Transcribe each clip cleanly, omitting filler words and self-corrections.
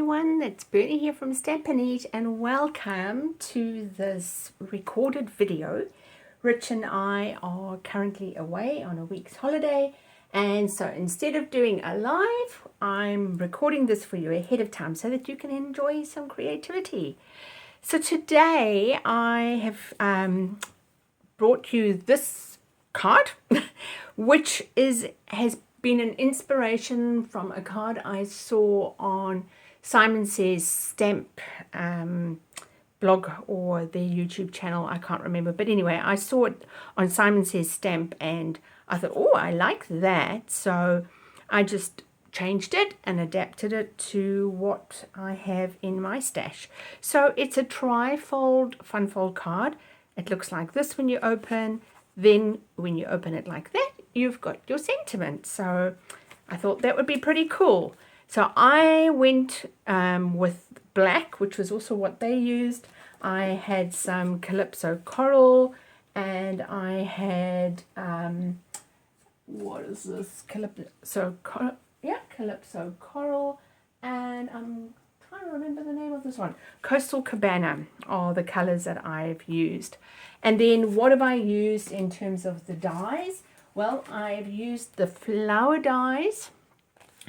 everyone, it's Bernie here from Stampin' Up and welcome to this recorded video. Rich and I are currently away on a week's holiday, and so instead of doing a live, I'm recording this for you ahead of time so that you can enjoy some creativity. So today I have brought you this card which has been an inspiration from a card I saw on Simon Says Stamp blog or their YouTube channel. I can't remember, but anyway, I saw it on Simon Says Stamp and I thought, oh, I like that, so I just changed it and adapted it to what I have in my stash. So it's a Trifold Fun Fold card. It looks like this when you open. Then when you open it like that, you've got your sentiment. So I thought that would be pretty cool. So I went with black, which was also what they used. I had some Calypso Coral, and I had, what is this? Calypso Coral, and I'm trying to remember the name of this one. Coastal Cabana are the colors that I've used. And then what have I used in terms of the dies? Well, I've used the flower dies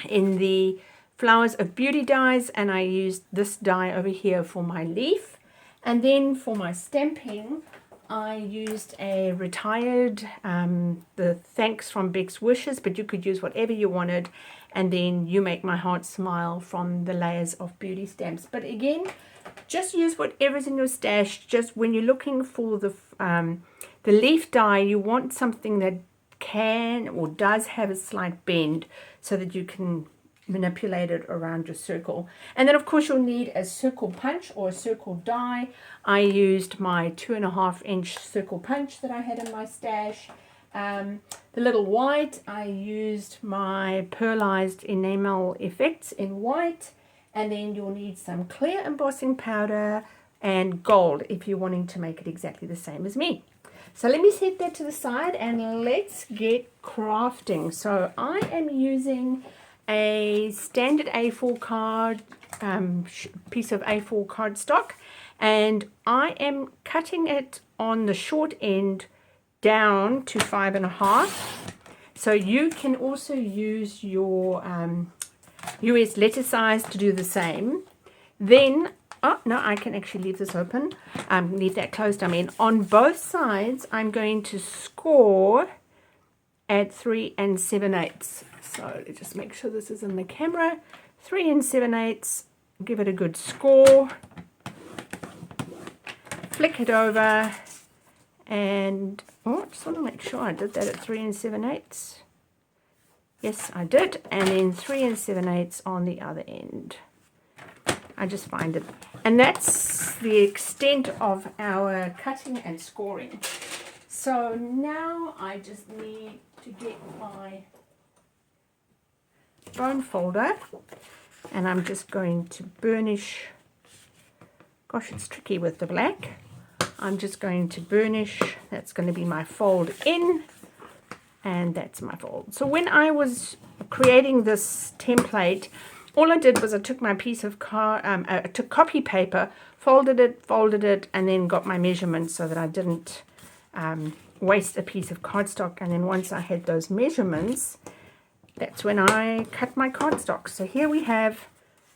in the Flowers of Beauty dies, and I used this die over here for my leaf. And then for my stamping, I used a retired, the Thanks from Beck's Wishes, but you could use whatever you wanted. And then You Make My Heart Smile from the Layers of Beauty stamps. But again, just use whatever's in your stash. Just when you're looking for the leaf die, you want something that can or does have a slight bend so that you can manipulate it around your circle. And then of course you'll need a circle punch or a circle die. I used my 2.5 inch circle punch that I had in my stash. The little white, I used my pearlized enamel effects in white. And then you'll need some clear embossing powder and gold if you're wanting to make it exactly the same as me. So let me set that to the side and let's get crafting. So I am using a standard A4 card, piece of A4 cardstock, and I am cutting it on the short end down to 5.5. So you can also use your US letter size to do the same. Then, oh no, I can actually leave this open, leave that closed. I mean, on both sides, I'm going to score at 3 7/8. So let's just make sure this is in the camera. 3 7/8. Give it a good score. Flick it over, and oh, I just want to make sure I did that at 3 7/8. Yes, I did. And then 3 7/8 on the other end. I just find it. And that's the extent of our cutting and scoring. So now I just need to get my bone folder. And I'm just going to burnish. Gosh, it's tricky with the black. I'm just going to burnish. That's going to be my fold in. And that's my fold. So when I was creating this template, all I did was I took my piece of I took copy paper, folded it, and then got my measurements so that I didn't waste a piece of cardstock. And then once I had those measurements, that's when I cut my cardstock. So here we have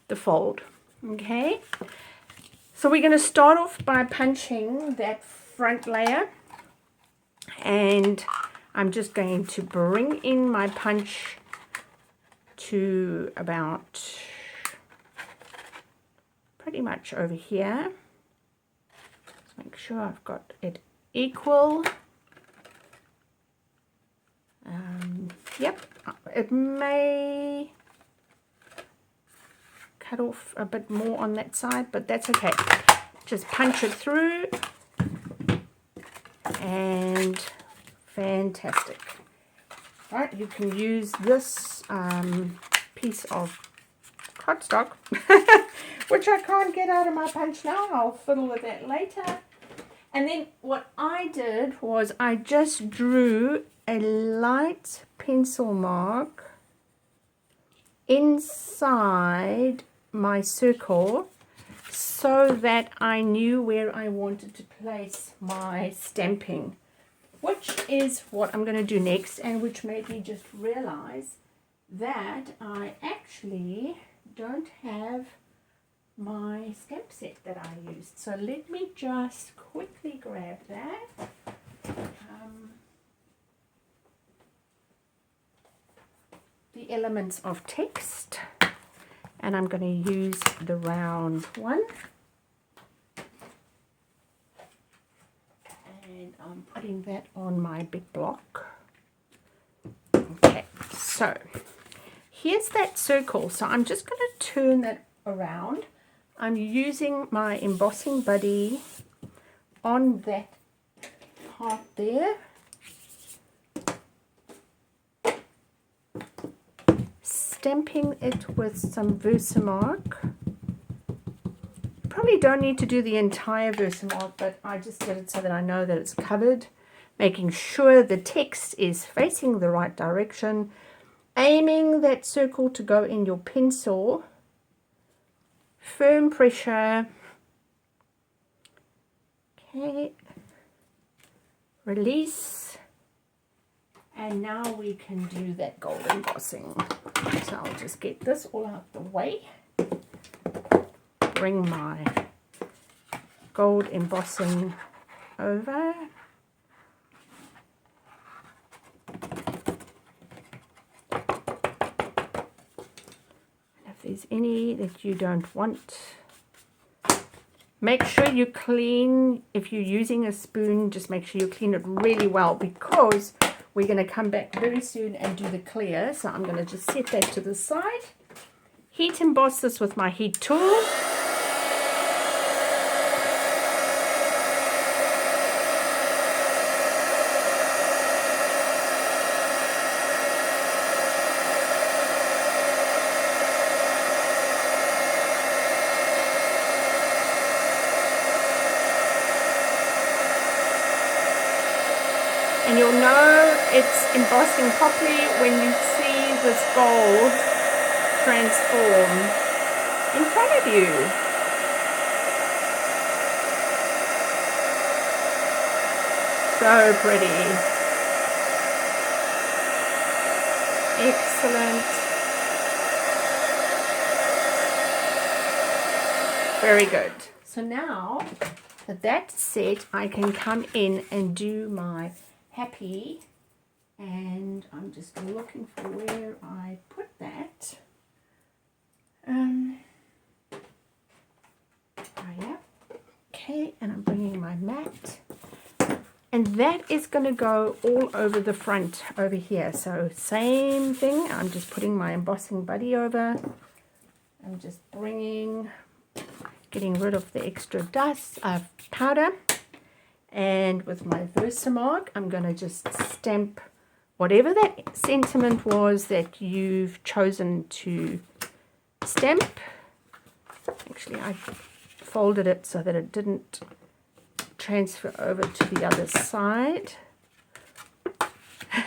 the fold. Okay. So we're going to start off by punching that front layer, and I'm just going to bring in my punch to about pretty much over here. Let's make sure I've got it equal. Yep, it may cut off a bit more on that side, but that's okay. Just punch it through, and fantastic. Right, you can use this piece of cardstock, which I can't get out of my punch now. I'll fiddle with that later. And then what I did was I just drew a light pencil mark inside my circle so that I knew where I wanted to place my stamping, which is what I'm going to do next, and which made me just realize that I actually don't have my stamp set that I used. So let me just quickly grab that. The elements of text, and I'm going to use the round one, and I'm putting that on my big block. Okay, so here's that circle. So I'm just going to turn that around. I'm using my embossing buddy on that part there, stamping it with some Versamark. Probably don't need to do the entire Versamark, but I just did it so that I know that it's covered, making sure the text is facing the right direction, aiming that circle to go in your pencil, firm pressure, okay, release, and now we can do that gold embossing. So I'll just get this all out the way, bring my gold embossing over, if there's any that you don't want, make sure you clean. If you're using a spoon, just make sure you clean it really well, because we're going to come back very soon and do the clear. So I'm going to just set that to the side. Heat emboss this with my heat tool. And you'll know it's embossing properly when you see this gold transform in front of you. So pretty. Excellent. Very good. So now that that's set, I can come in and do my happy, and I'm just looking for where I put that. Oh yeah, okay, and I'm bringing my mat, and that is going to go all over the front over here. So same thing, I'm just putting my embossing buddy over. I'm just getting rid of the extra dust, powder. And with my Versamark, I'm going to just stamp whatever that sentiment was that you've chosen to stamp. Actually, I folded it so that it didn't transfer over to the other side.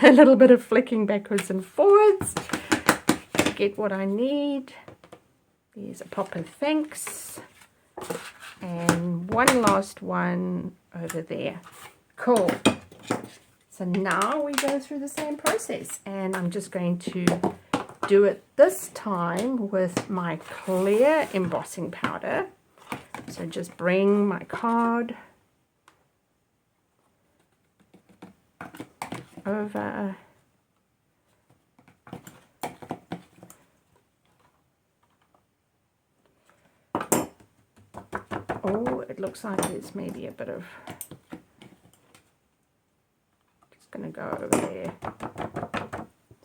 A little bit of flicking backwards and forwards to get what I need. There's a pop of thanks. And one last one over there. Cool. So now we go through the same process, and I'm just going to do it this time with my clear embossing powder. So just bring my card over. Oh, it looks like there's maybe a bit of, just going to go over there.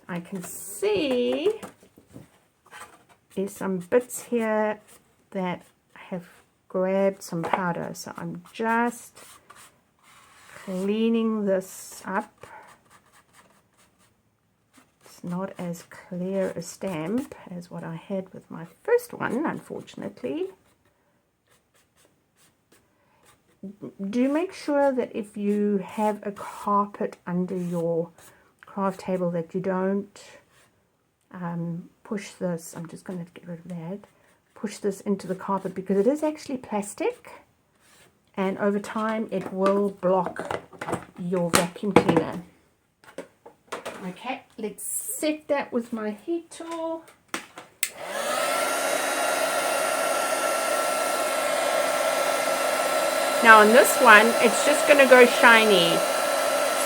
I can see there's some bits here that have grabbed some powder, so I'm just cleaning this up. It's not as clear a stamp as what I had with my first one, unfortunately. Do make sure that if you have a carpet under your craft table that you don't push this, I'm just going to get rid of that, push this into the carpet because it is actually plastic, and over time it will block your vacuum cleaner. Okay, let's set that with my heat tool. Now on this one, it's just going to go shiny.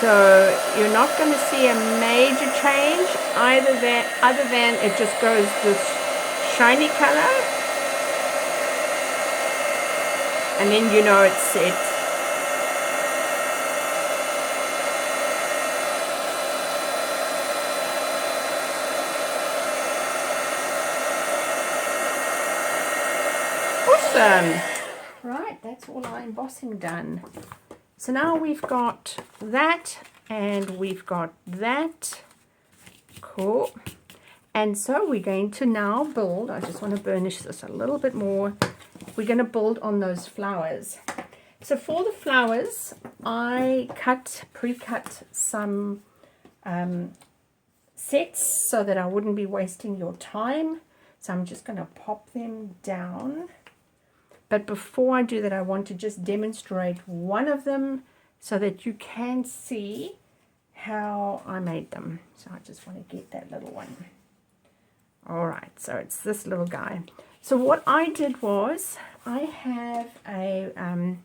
So you're not going to see a major change other than it just goes this shiny color. And then you know it's set. Awesome. Right, that's all our embossing done. So now we've got that and we've got that. Cool. And so we're going to now build, I just want to burnish this a little bit more. We're going to build on those flowers. So for the flowers, I pre-cut some sets so that I wouldn't be wasting your time. So I'm just going to pop them down. But before I do that, I want to just demonstrate one of them so that you can see how I made them. So I just want to get that little one. All right, so it's this little guy. So what I did was I have a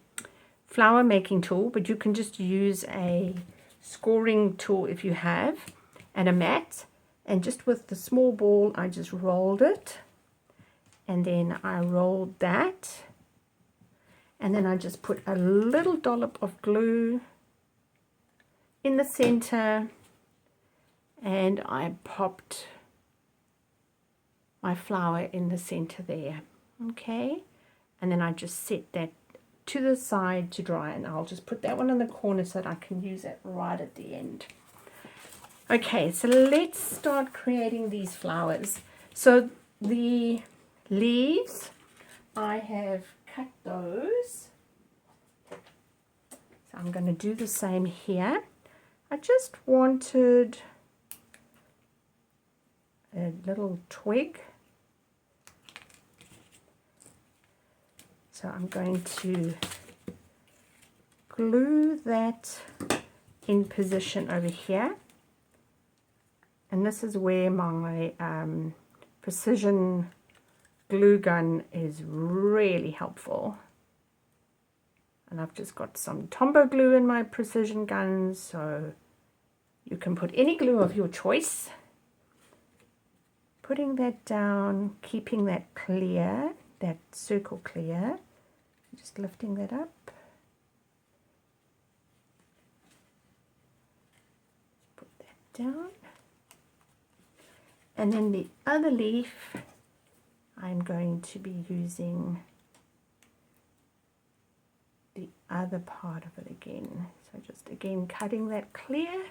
flower making tool, but you can just use a scoring tool if you have, and a mat. And just with the small ball, I just rolled it. And then I rolled that. And then I just put a little dollop of glue in the center. And I popped my flower in the center there. Okay. And then I just set that to the side to dry. And I'll just put that one in the corner so that I can use it right at the end. Okay, so let's start creating these flowers. So the leaves, I have cut those. So I'm going to do the same here. I just wanted a little twig. So I'm going to glue that in position over here. And this is where my precision glue gun is really helpful. And I've just got some Tombow glue in my precision guns, so you can put any glue of your choice. Putting that down, keeping that clear, that circle clear. Just lifting that up. Put that down. And then the other leaf, I'm going to be using the other part of it again. So just again cutting that clear.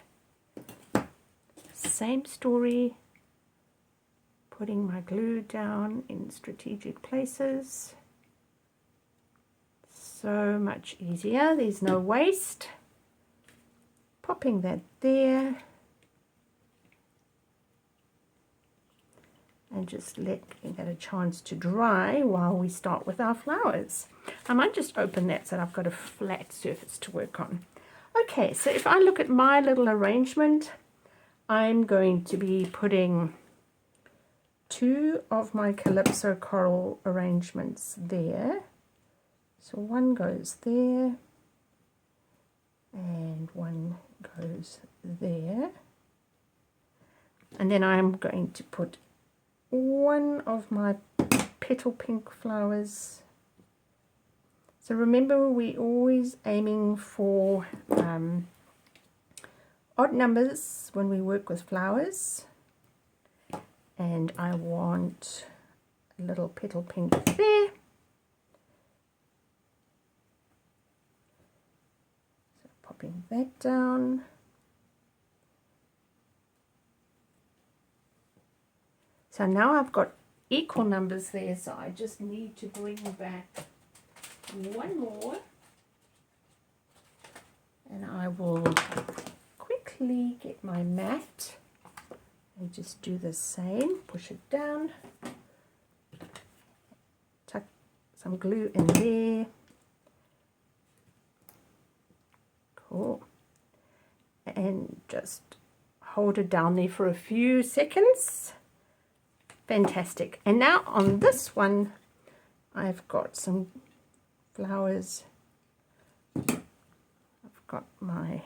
Same story. Putting my glue down in strategic places. So much easier. There's no waste. Popping that there. And just letting that a chance to dry while we start with our flowers. I might just open that so that I've got a flat surface to work on. Okay, so if I look at my little arrangement, I'm going to be putting 2 of my Calypso coral arrangements there. So one goes there and one goes there. And then I'm going to put one of my petal pink flowers. So remember, we're always aiming for odd numbers when we work with flowers. And I want a little petal pink there. So popping that down. So now I've got equal numbers there, so I just need to bring back one more. And I will quickly get my mat and just do the same. Push it down. some glue in there. Cool. And just hold it down there for a few seconds. Fantastic. And now on this one, I've got some flowers. I've got my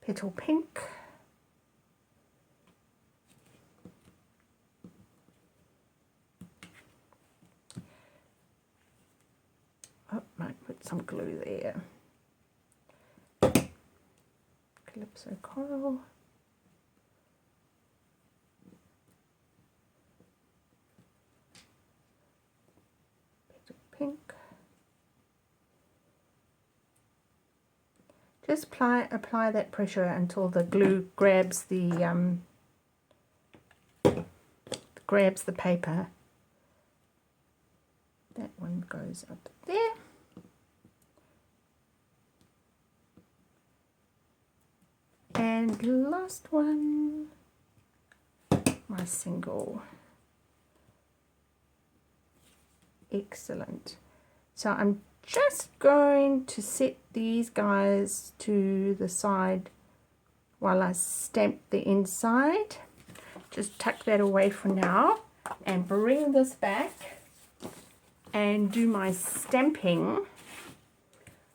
petal pink. Oh, might put some glue there. Calypso coral. Petal pink. Just apply that pressure until the glue grabs the paper. That one goes up there. And last one, my single. Excellent. So I'm just going to set these guys to the side while I stamp the inside. Just tuck that away for now and bring this back and do my stamping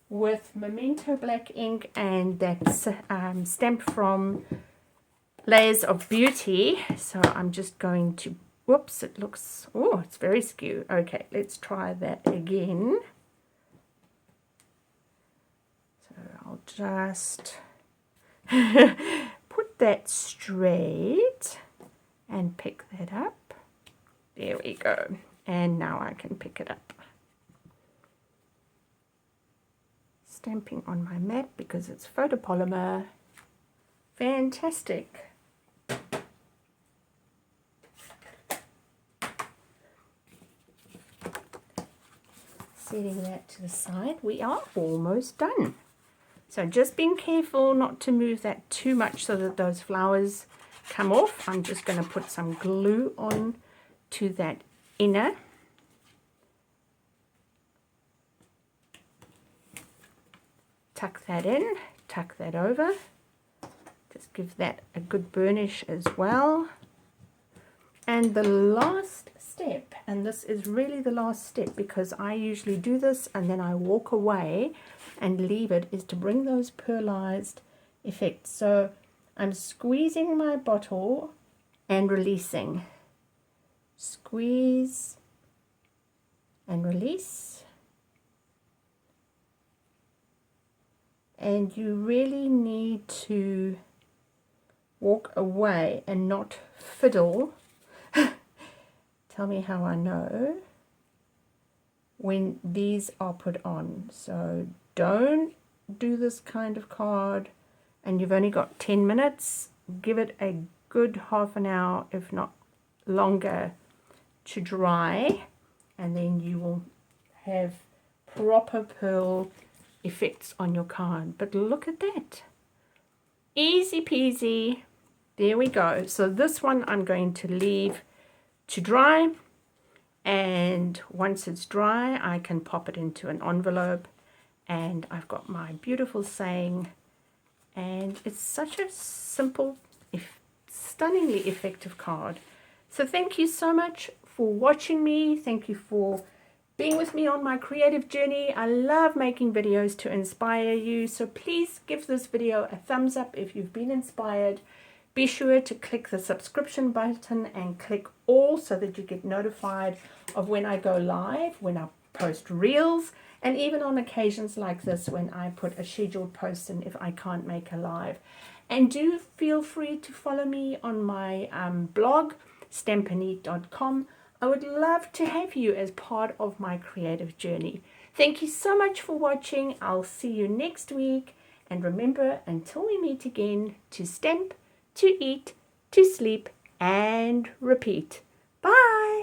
with Memento black ink and that stamp from Layers of Beauty. So I'm just going to, whoops, it looks, oh, it's very skew. Okay, let's try that again. So I'll just put that straight and pick that up. There we go. And now I can pick it up. Stamping on my mat because it's photopolymer. Fantastic. Setting that to the side, we are almost done. So just being careful not to move that too much so that those flowers come off. I'm just going to put some glue on to that inner. Tuck that in, tuck that over. Just give that a good burnish as well. And the last step, and this is really the last step because I usually do this and then I walk away and leave it, is to bring those pearlized effects. So I'm squeezing my bottle and releasing. Squeeze and release. And you really need to walk away and not fiddle. Tell me how I know when these are put on. So don't do this kind of card and you've only got 10 minutes. Give it a good half an hour, if not longer, to dry, and then you will have proper pearl effects on your card. But look at that, easy peasy. There we go. So this one I'm going to leave to dry, and once it's dry I can pop it into an envelope, and I've got my beautiful saying, and it's such a simple, stunningly effective card. So thank you so much for watching me. Thank you for being with me on my creative journey. I love making videos to inspire you, so please give this video a thumbs up if you've been inspired. Be sure to click the subscription button and click all so that you get notified of when I go live, when I post reels, and even on occasions like this when I put a scheduled post in if I can't make a live. And do feel free to follow me on my blog, stampinit.com. I would love to have you as part of my creative journey. Thank you so much for watching. I'll see you next week. And remember, until we meet again, to stamp, to eat, to sleep, and repeat. Bye!